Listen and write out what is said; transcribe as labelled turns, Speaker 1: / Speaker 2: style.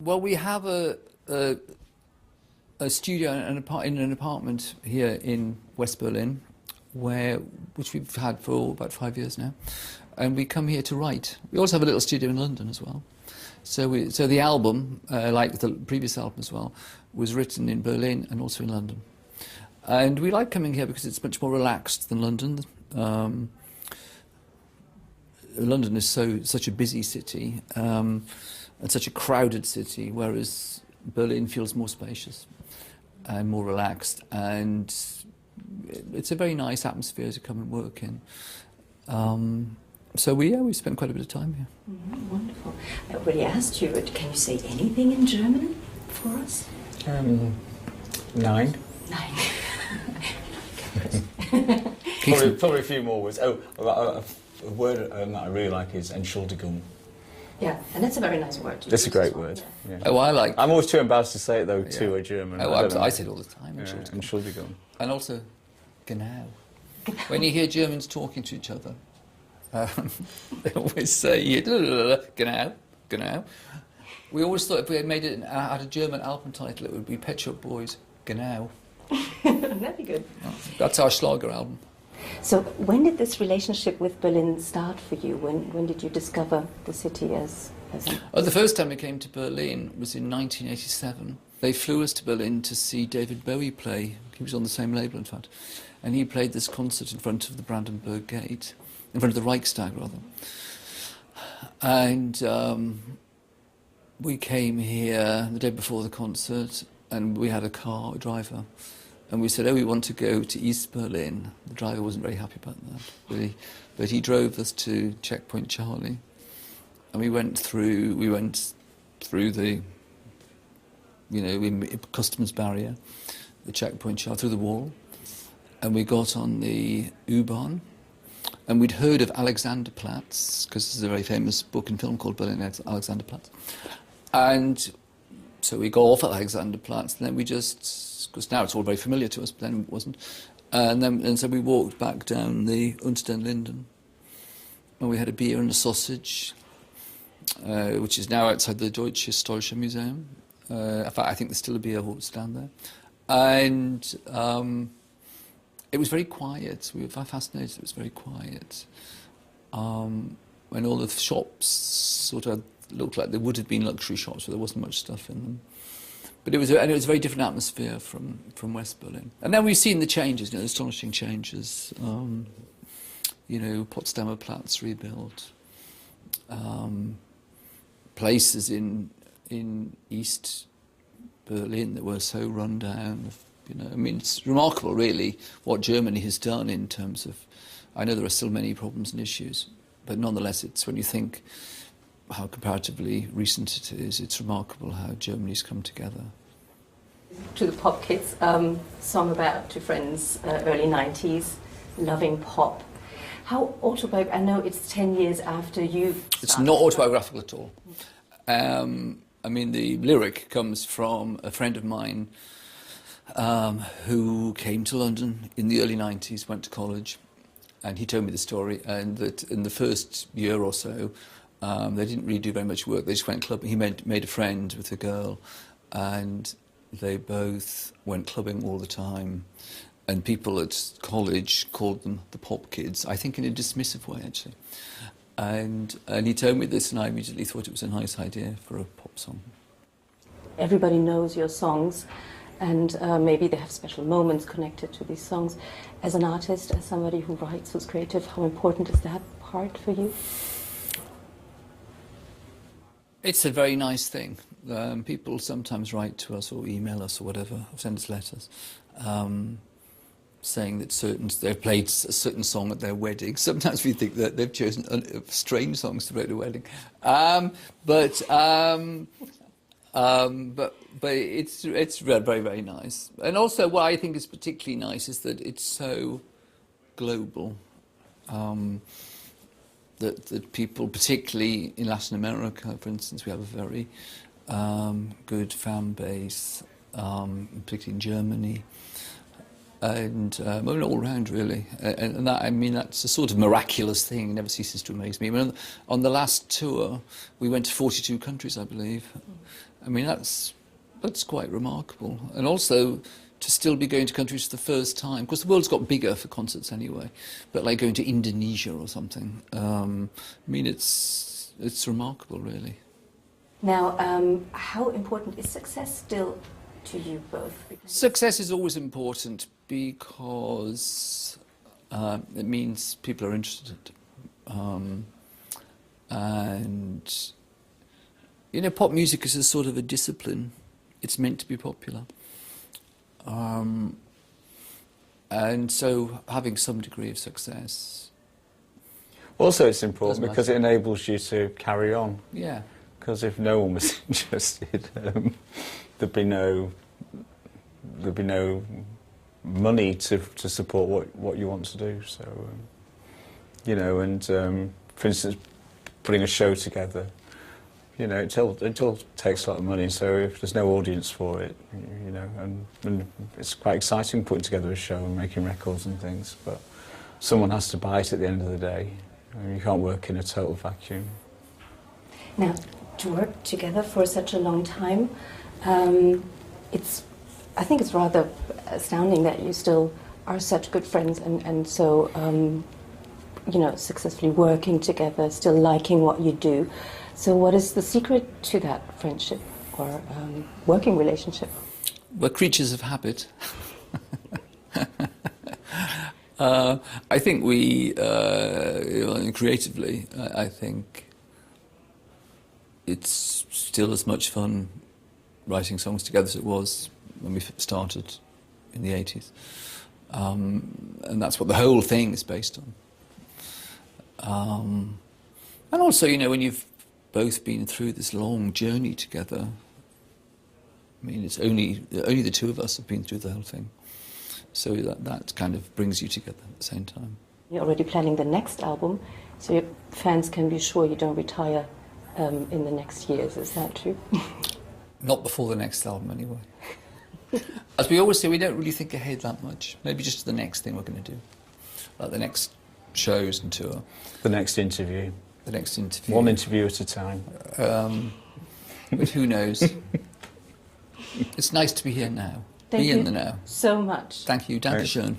Speaker 1: Well, we have a studio in an apartment here in West Berlin, which we've had for about 5 years now, and we come here to write. We also have a little studio in London as well. So the album, like the previous album as well, was written in Berlin and also in London. And we like coming here because it's much more relaxed than London. London is such a busy city and such a crowded city, whereas Berlin feels more spacious and more relaxed, and it's a very nice atmosphere to come and work in. So we spent quite a bit of time here.
Speaker 2: Mm-hmm, wonderful. I already asked you, but can you say anything in German for us?
Speaker 3: 9.
Speaker 2: 9.
Speaker 3: Probably a few more words. Oh, a word that I really like is Entschuldigung.
Speaker 2: Yeah, and that's a very nice word.
Speaker 3: That's a great word. Yeah.
Speaker 1: Oh, I like.
Speaker 3: I'm always too embarrassed to say it though to a German.
Speaker 1: Oh, I say it all the time.
Speaker 3: Entschuldigung.
Speaker 1: And also, genau. When you hear Germans talking to each other, they always say genau, genau. We always thought if we had made it had a German album title, it would be Pet Shop Boys, genau.
Speaker 2: That'd be good.
Speaker 1: That's our Schlager album.
Speaker 2: So when did this relationship with Berlin start for you? When did you discover the city as
Speaker 1: The first time we came to Berlin was in 1987. They flew us to Berlin to see David Bowie play. He was on the same label, in fact. And he played this concert in front of the Brandenburg Gate, in front of the Reichstag, rather. And we came here the day before the concert, and we had a driver. And we said, we want to go to East Berlin. The driver wasn't very happy about that. But he drove us to Checkpoint Charlie. And we went through the, customs barrier, the Checkpoint Charlie, through the wall. And we got on the U-Bahn. And we'd heard of Alexanderplatz, because there's a very famous book and film called Berlin Alexanderplatz. And so we got off at Alexanderplatz, and then we just, because now it's all very familiar to us, but then it wasn't. And so we walked back down the Unter den Linden, and we had a beer and a sausage, which is now outside the Deutsche Historische Museum. In fact, I think there's still a beer hall stand there. And it was very quiet. We were fascinated. It was very quiet. And all the shops sort of looked like they would have been luxury shops, but there wasn't much stuff in them. But it was a very different atmosphere from West Berlin. And then we've seen the changes, the astonishing changes. Potsdamer Platz rebuilt. Places in East Berlin that were so run down. It's remarkable, really, what Germany has done in terms of. I know there are still many problems and issues, but nonetheless, it's when you think how comparatively recent it is, it's remarkable how Germany's come together.
Speaker 2: To the Pop Kids, song about two friends, early 90s, loving pop. How autobiographical? I know it's 10 years after you.
Speaker 1: It's not autobiographical at all. The lyric comes from a friend of mine who came to London in the early 90s, went to college, and he told me the story, and that in the first year or so, they didn't really do very much work. They just went clubbing. He made a friend with a girl, and they both went clubbing all the time. And people at college called them the Pop Kids, I think in a dismissive way, actually. And he told me this, and I immediately thought it was a nice idea for a pop song.
Speaker 2: Everybody knows your songs, and maybe they have special moments connected to these songs. As an artist, as somebody who writes, who's creative, how important is that part for you?
Speaker 1: It's a very nice thing. People sometimes write to us or email us or whatever, or send us letters, saying that they've played a certain song at their wedding. Sometimes we think that they've chosen strange songs to play at a wedding, but it's very, very nice. And also, what I think is particularly nice is that it's so global. That people, particularly in Latin America, for instance, we have a very good fan base, particularly in Germany. And well, all round really, and that, I mean, that's a sort of miraculous thing. It never ceases to amaze me. I mean, on the last tour, we went to 42 countries, I believe. I mean, that's quite remarkable. And also to still be going to countries for the first time, because the world's got bigger for concerts anyway. But like going to Indonesia or something, I mean, it's remarkable, really.
Speaker 2: Now, how important is success still to you both?
Speaker 1: Success is always important because it means people are interested. And, you know, pop music is a sort of a discipline. It's meant to be popular. And so having some degree of success.
Speaker 3: Also, it's important
Speaker 1: Doesn't
Speaker 3: because
Speaker 1: matter.
Speaker 3: it enables you to carry on.
Speaker 1: Yeah.
Speaker 3: Because if no one was interested, there'd be no money to support what you want to do. So, you know, and for instance, putting a show together, you know, it all takes a lot of money. So if there's no audience for it, you know, and it's quite exciting putting together a show and making records and things, but someone has to buy it at the end of the day. I mean, you can't work in a total vacuum.
Speaker 2: Now, to work together for such a long time, I think it's rather astounding that you still are such good friends and so, you know, successfully working together, still liking what you do. So what is the secret to that friendship or working relationship?
Speaker 1: We're creatures of habit. I think we, creatively, I think it's still as much fun writing songs together as it was when we started in the 80s. And that's what the whole thing is based on. And also, you know, when you've both been through this long journey together, I mean, it's only the two of us have been through the whole thing. So that kind of brings you together at the same time.
Speaker 2: You're already planning the next album, so your fans can be sure you don't retire in the next years. Is that true?
Speaker 1: Not before the next album, anyway. As we always say, we don't really think ahead that much. Maybe just the next thing we're going to do, like the next shows and tour.
Speaker 3: The next interview.
Speaker 1: The next interview.
Speaker 3: One interview at a time.
Speaker 1: But who knows? It's nice to be here now.
Speaker 2: Thank
Speaker 1: be
Speaker 2: you
Speaker 1: in the now.
Speaker 2: so much.
Speaker 1: Thank you. Danke schön.